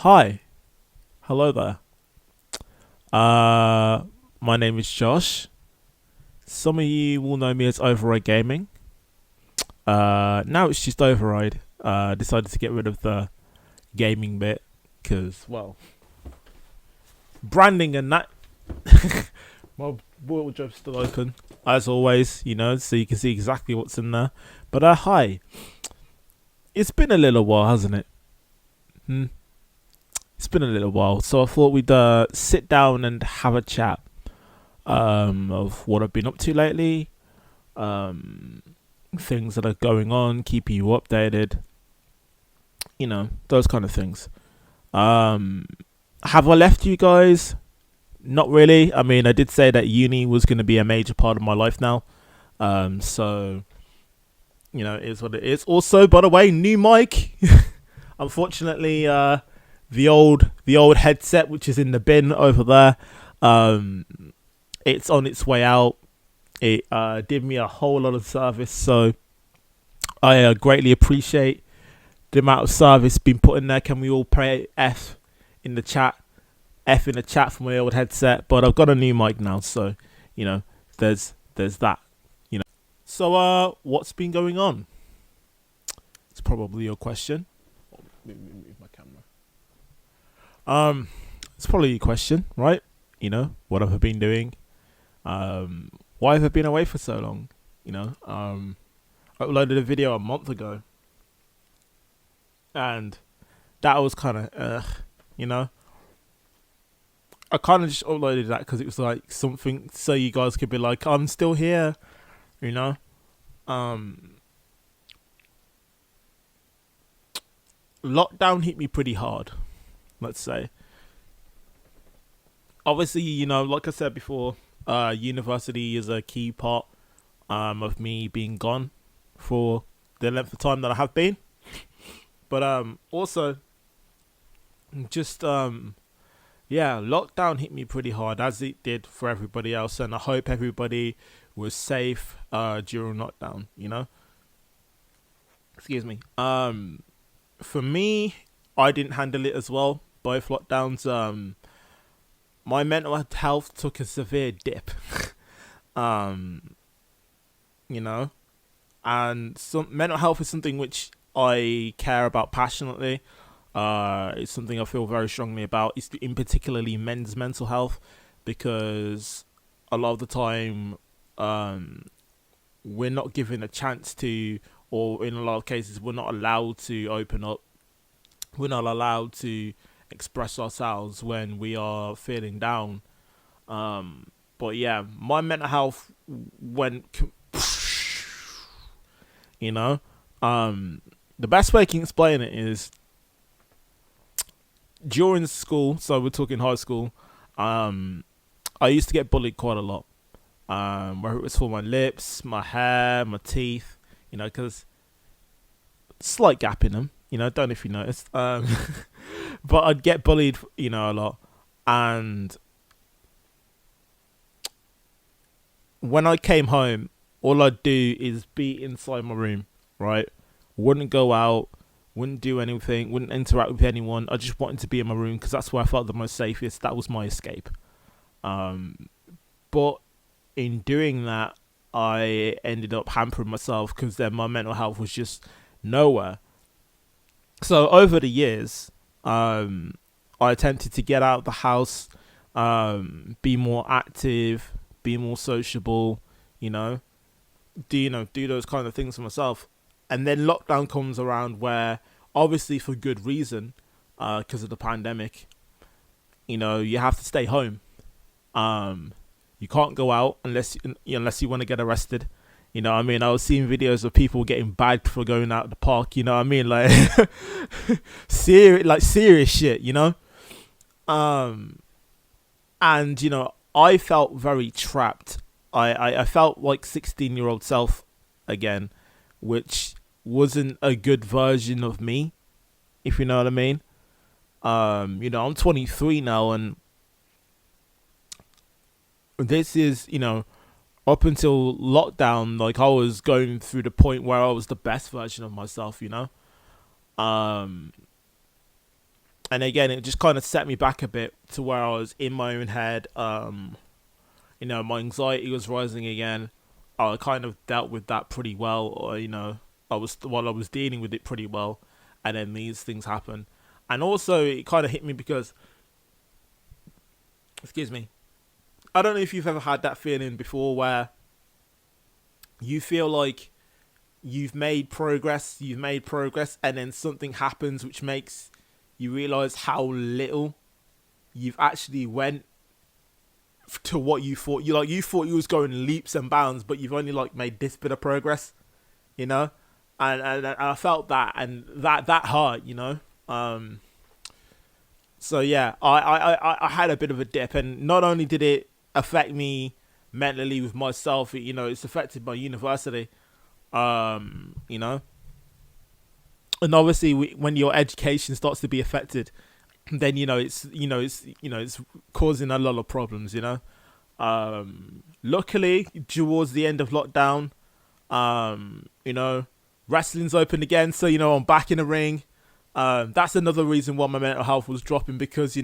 Hi, hello there. Uh, my name is Josh. Some of you will know me as Override Gaming. Now it's just Override. Decided to get rid of the gaming bit because, well, branding and that. My wardrobe's still open as always, so you can see exactly what's in there. But hi, it's been a little while, hasn't it? Hmm. It's been a little while, so I thought we'd sit down and have a chat of what I've been up to lately, um, things that are going on, keeping you updated, those kind of things. Um, have I left you guys? Not really. I mean, I did say that uni was going to be a major part of my life now. So it is what it is. Also, by the way, new mic. Unfortunately, the old headset, which is in the bin over there, um, it's on its way out. It did me a whole lot of service, so I greatly appreciate the amount of service being put in there. Can we all pray F in the chat? F in the chat for my old headset. But I've got a new mic now, so you know, there's that. So what's been going on? It's probably your question. Move my camera. It's probably your question, right? What have I been doing? Why have I been away for so long? I uploaded a video a month ago, and that was kind of, you know. I kind of just uploaded that because it was like something so you guys could be like, I'm still here, you know. Um, Lockdown hit me pretty hard, let's say. Obviously, like I said before, university is a key part of me being gone for the length of time that I have been. But also, just yeah, lockdown hit me pretty hard as it did for everybody else, and I hope everybody was safe during lockdown. Excuse me. For me, I didn't handle it as well. Both lockdowns. My mental health took a severe dip. um, you know, and some mental health is something which I care about passionately. It's something I feel very strongly about. It's in particularly men's mental health because a lot of the time, um, we're not given a chance to, or in a lot of cases, we're not allowed to open up. We're not allowed to express ourselves when we are feeling down. But yeah, my mental health went, you know. The best way I can explain it is during school. So we're talking high school. Um, I used to get bullied quite a lot. Whether it was for my lips, my hair, my teeth, because slight gap in them. Don't know if you noticed. But I'd get bullied, a lot. And when I came home, all I'd do is be inside my room, right? Wouldn't go out, wouldn't do anything, wouldn't interact with anyone. I just wanted to be in my room because that's where I felt the most safest. That was my escape. Um, but in doing that, I ended up hampering myself because then my mental health was just nowhere. So over the years, I attempted to get out of the house, be more active, be more sociable, you know, do those kind of things for myself. And then lockdown comes around where, obviously for good reason, because of the pandemic, you have to stay home. Um, you can't go out unless you want to get arrested. I mean, I was seeing videos of people getting bagged for going out the park. You know what I mean? Like, serious shit. Um, and I felt very trapped. I felt like 16-year-old self again, which wasn't a good version of me, if you know what I mean. I'm 23 now, and this is, up until lockdown, like I was going through the point where I was the best version of myself, Um, And again, it just kind of set me back a bit to where I was in my own head. My anxiety was rising again. I kind of dealt with that pretty well, or I was dealing with it pretty well, and then these things happen. And also, it kind of hit me because, excuse me, I don't know if you've ever had that feeling before where you feel like you've made progress, and then something happens which makes you realize how little you've actually went to what you thought. You thought you was going leaps and bounds, but you've only like made this bit of progress, and I felt that, and that hurt, So yeah, I had a bit of a dip, and not only did it affect me mentally with myself, it's affected my university, and obviously when your education starts to be affected, then it's causing a lot of problems. Luckily towards the end of lockdown, wrestling's open again, so I'm back in the ring. That's another reason why my mental health was dropping, because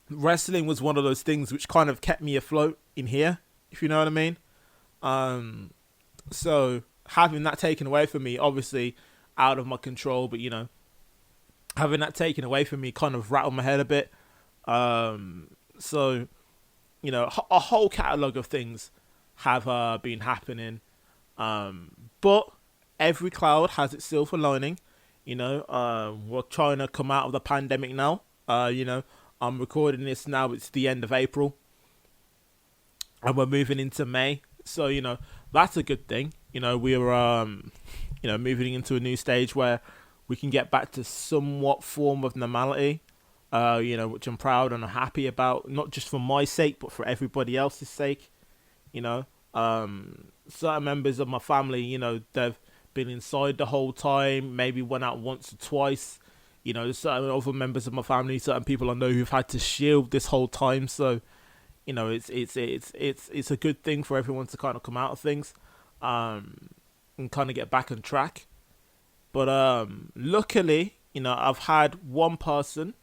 wrestling was one of those things which kind of kept me afloat in here, if you know what I mean. So having that taken away from me, obviously out of my control, but having that taken away from me kind of rattled my head a bit. So a whole catalogue of things have been happening, but every cloud has its silver lining. We're trying to come out of the pandemic now. I'm recording this now, it's the end of April, and we're moving into May, so that's a good thing. We're moving into a new stage where we can get back to somewhat form of normality, which I'm proud and happy about, not just for my sake, but for everybody else's sake. Certain members of my family, they've been inside the whole time, maybe went out once or twice. Certain other members of my family, certain people I know who've had to shield this whole time. So, it's a good thing for everyone to kind of come out of things, and kind of get back on track. But luckily, I've had one person,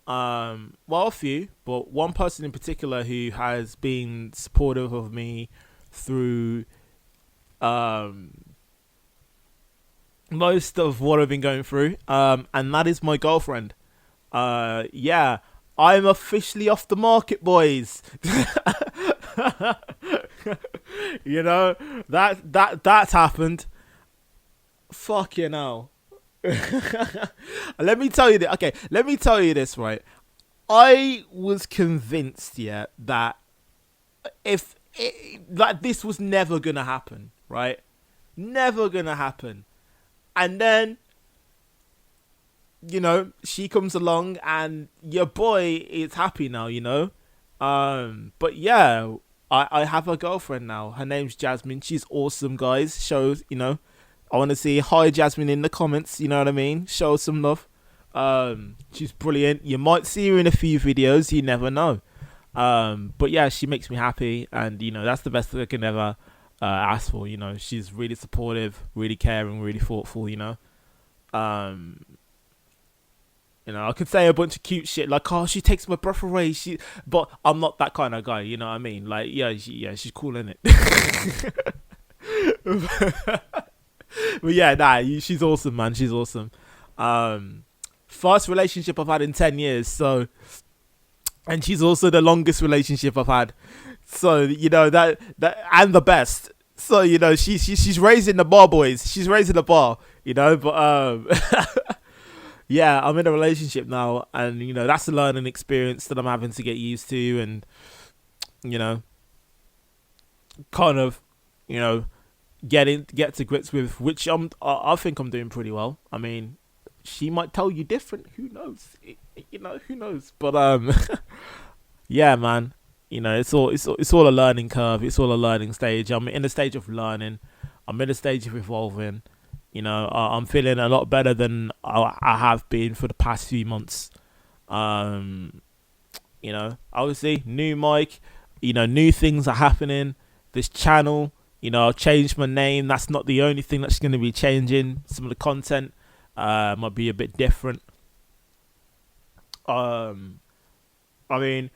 a few, but one person in particular who has been supportive of me through most of what I've been going through, and that is my girlfriend. Yeah, I'm officially off the market, boys. That's happened. Fucking hell. Let me tell you this. Okay, let me tell you this, right? I was convinced, that this was never gonna happen, right? Never gonna happen. And then, she comes along and your boy is happy now, But yeah, I have a girlfriend now. Her name's Jasmine. She's awesome, guys. I want to see hi Jasmine in the comments, you know what I mean? Show some love. She's brilliant. You might see her in a few videos, you never know. But yeah, she makes me happy, and that's the best thing I can ever ask for. She's really supportive, really caring, really thoughtful. I could say a bunch of cute shit like, oh, she takes my breath away, but I'm not that kind of guy, you know what I mean? Like, she's cool, innit? But yeah, she's awesome, man. She's awesome. First relationship I've had in 10 years, so, and she's also the longest relationship I've had. So, that and the best. So, she's raising the bar, boys. She's raising the bar, but yeah, I'm in a relationship now, and that's a learning experience that I'm having to get used to, and kind of get to grips with, which I think I'm doing pretty well. I mean, she might tell you different. Who knows? Who knows? But yeah, man. It's all a learning curve. It's all a learning stage. I'm in a stage of learning. I'm in a stage of evolving. I'm feeling a lot better than I have been for the past few months. Obviously, new mic. New things are happening. This channel. I've changed my name. That's not the only thing that's going to be changing. Some of the content might be a bit different. I mean,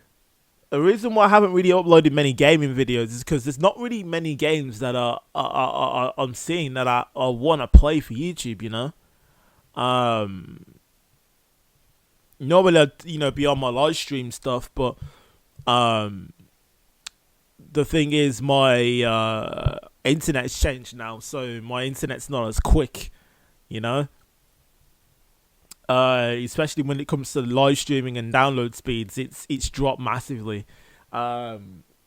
the reason why I haven't really uploaded many gaming videos is because there's not really many games that I'm seeing that I want to play for YouTube. Normally I'd be on my live stream stuff, but the thing is my internet's changed now, so my internet's not as quick, you know. Especially when it comes to live streaming and download speeds, it's dropped massively,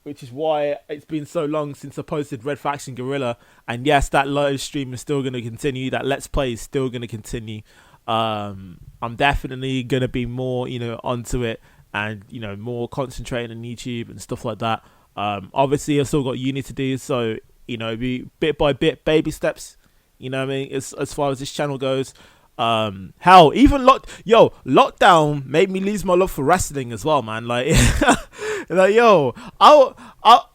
which is why it's been so long since I posted Red Faction Guerrilla. And yes, that live stream is still going to continue. That Let's Play is still going to continue. I'm definitely going to be more, onto it, and more concentrating on YouTube and stuff like that. Obviously, I've still got uni to do, so be bit by bit, baby steps. You know what I mean? As far as this channel goes. Hell, even lockdown made me lose my love for wrestling as well, man. Like, I'm not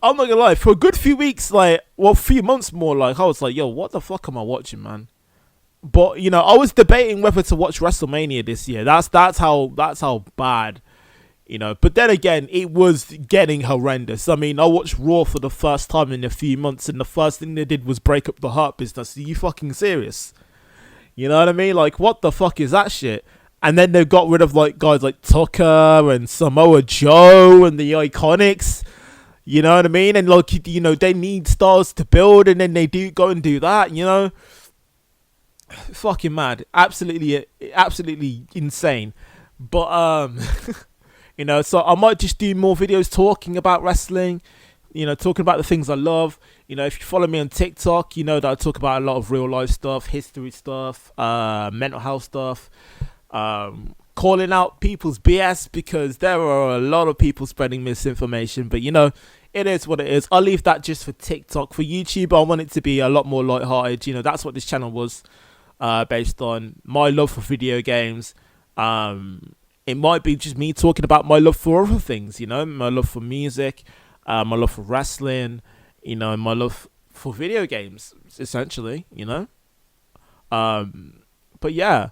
gonna lie, for a good few weeks, few months more, I was like, yo, what the fuck am I watching, man? But I was debating whether to watch WrestleMania this year. That's how bad, But then again, it was getting horrendous. I mean, I watched Raw for the first time in a few months, and the first thing they did was break up the Hurt Business. Are you fucking serious? You know what I mean? Like, what the fuck is that shit? And then they got rid of guys like Tucker and Samoa Joe and the Iconics. You know what I mean? And they need stars to build, and then they do go and do that. Fucking mad, absolutely insane. But so I might just do more videos talking about wrestling. Talking about the things I love. If you follow me on TikTok, you know that I talk about a lot of real life stuff, history stuff, mental health stuff, calling out people's BS, because there are a lot of people spreading misinformation. But it is what it is. I'll leave that just for TikTok. For YouTube, I want it to be a lot more lighthearted. That's what this channel was based on, my love for video games. It might be just me talking about my love for other things, my love for music, my love for wrestling, my love for video games, essentially, But yeah,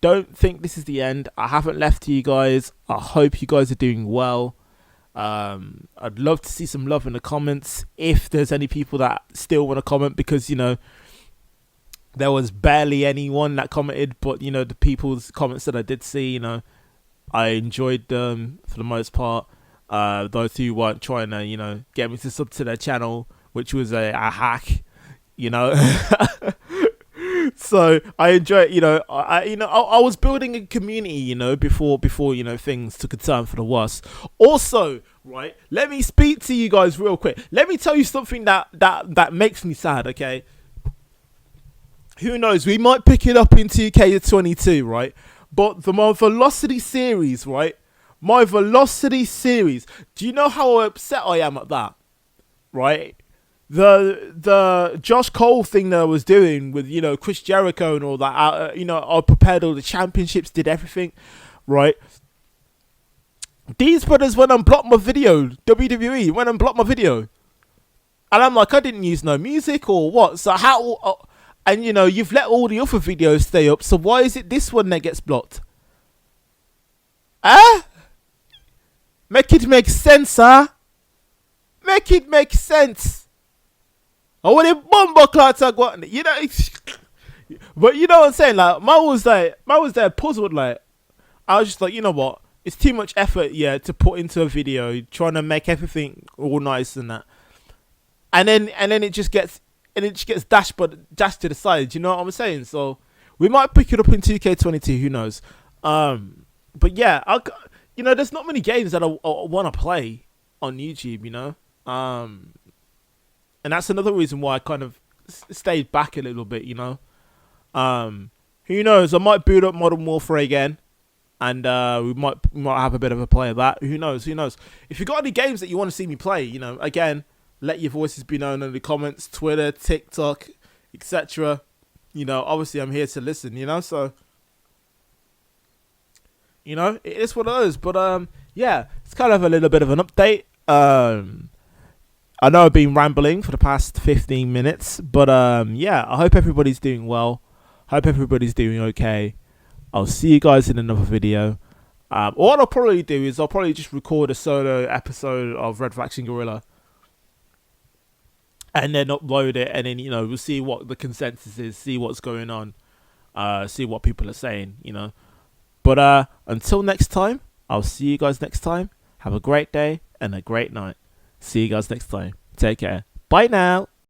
don't think this is the end. I haven't left you guys. I hope you guys are doing well. I'd love to see some love in the comments, if there's any people that still want to comment, because, there was barely anyone that commented, but, the people's comments that I did see, I enjoyed them for the most part. Those who weren't trying to, get me to sub to their channel, which was a hack, So I enjoy it. I was building a community, before things took a turn for the worse. Also, right, let me speak to you guys real quick. Let me tell you something that makes me sad. Okay, who knows? We might pick it up in 2K22, right? But my Velocity series, right? My Velocity series. Do you know how upset I am at that? Right? The Josh Cole thing that I was doing with, Chris Jericho and all that. I prepared all the championships, did everything, right? These brothers went and blocked my video. WWE went and blocked my video. And I'm like, I didn't use no music or what? So how... and, you've let all the other videos stay up, so why is it this one that gets blocked? Make it make sense, huh? Make it make sense. I want a bomber clots I got, but you know what I'm saying? Like, I was there puzzled. Like, I was just like, you know what? It's too much effort, to put into a video, trying to make everything all nice and that, and then it just gets dashed to the side. You know what I'm saying? So we might pick it up in 2K22. Who knows? But yeah, there's not many games that I want to play on YouTube. And that's another reason why I kind of stayed back a little bit. Who knows? I might boot up Modern Warfare again, and we might have a bit of a play of that. Who knows? If you got any games that you want to see me play, again, let your voices be known in the comments, Twitter, TikTok, etc. Obviously I'm here to listen. So. It is one of those. But yeah, it's kind of a little bit of an update. I know I've been rambling for the past 15 minutes, but yeah, I hope everybody's doing well. Hope everybody's doing okay. I'll see you guys in another video. What I'll probably do is I'll probably just record a solo episode of Red Faction Guerrilla and then upload it, and then we'll see what the consensus is, see what's going on, see what people are saying, But until next time, I'll see you guys next time. Have a great day and a great night. See you guys next time. Take care. Bye now.